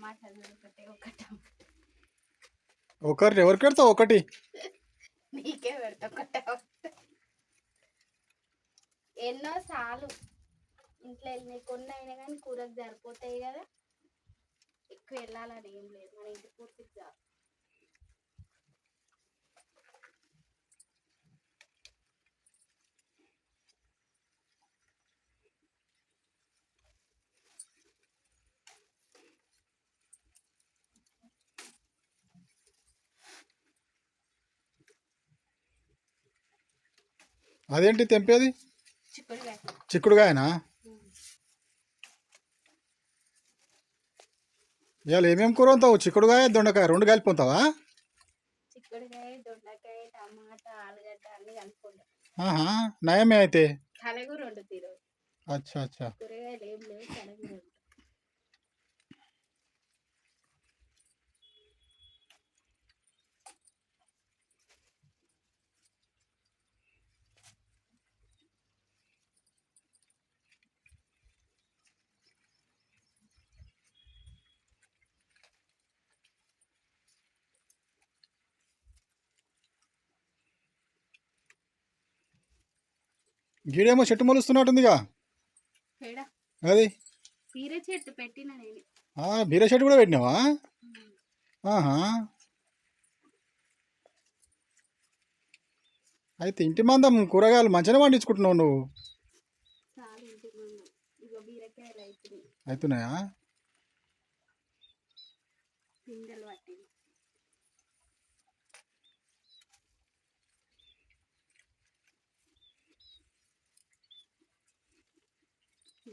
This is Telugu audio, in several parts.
టమాటాలు ఒకటి ఒకటి ఎవరికి పెడతావు? ఒకటి నీకే పెడతా. ఎన్నో సార్లు ఇంట్లో వెళ్ళినాయి కొన్ని అయినా కానీ కూరకు సరిపోతాయి కదా, ఎక్కువ వెళ్ళాలని ఏం లేదు, మన ఇంటి పూర్తికి చాలు. అదేంటి తెంపేది? చిక్కుడుకాయ. చిక్కుడుకాయనా? ఇవాళ ఏమేమి కూర వంతావు? చిక్కుడుకాయ దొండకాయ రెండు కలిపి వంతావా? చిక్కుడుకాయ, దొండకాయ, టమాటా, ఆలుగడ్డ అన్ని కలుపుకుంటాం. నయమే అయితే. కలగూర వండుతాయి ఈరోజు. అచ్చా అచ్చా. కూరగాయలు ఏం లేవు, కలగూర వండుతాం. గీడేమో చెట్టు మొలుస్తున్నట్టుందిగా. అది బీర చెట్టు పెట్టిన నేను. బీర చెట్టు కూడా పెట్టినావా? అయితే ఇంటి మందం కూరగాయలు మంచిగా పండించుకుంటున్నావు నువ్వు. అవుతున్నాయా?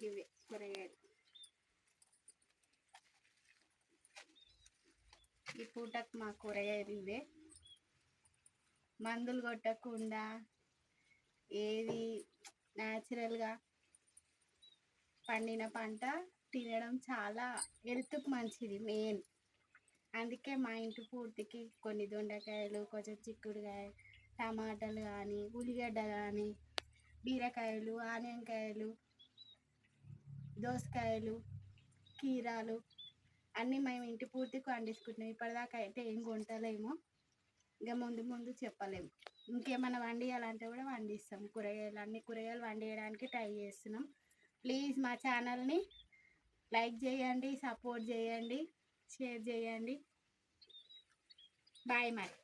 ఇవే కూరగాయలు ఈ పూటకు మా కూరగాయలు ఇవే. మందులు కొట్టకుండా ఏది న్యాచురల్గా పండిన పంట తినడం చాలా హెల్త్కి మంచిది మెయిన్. అందుకే మా ఇంటి పూర్తికి కొన్ని దొండకాయలు, కొంచెం చిక్కుడుకాయ, టమాటాలు కానీ, ఉల్లిగడ్డ కానీ, బీరకాయలు, ఆనియన్కాయలు, దోసకాయలు, కీరాలు అన్నీ మేము ఇంటి పూర్తికి పండించుకుంటున్నాం. ఇప్పటిదాకా అయితే ఏం కొంటలేము, ఇంకా ముందు ముందు చెప్పలేము. ఇంకేమైనా వండియాలంటే కూడా వండిస్తాం. కూరగాయలు అన్ని కూరగాయలు వండియడానికి ట్రై చేస్తున్నాం. ప్లీజ్ మా ఛానల్ని లైక్ చేయండి, సపోర్ట్ చేయండి, షేర్ చేయండి. బాయ్ మరి.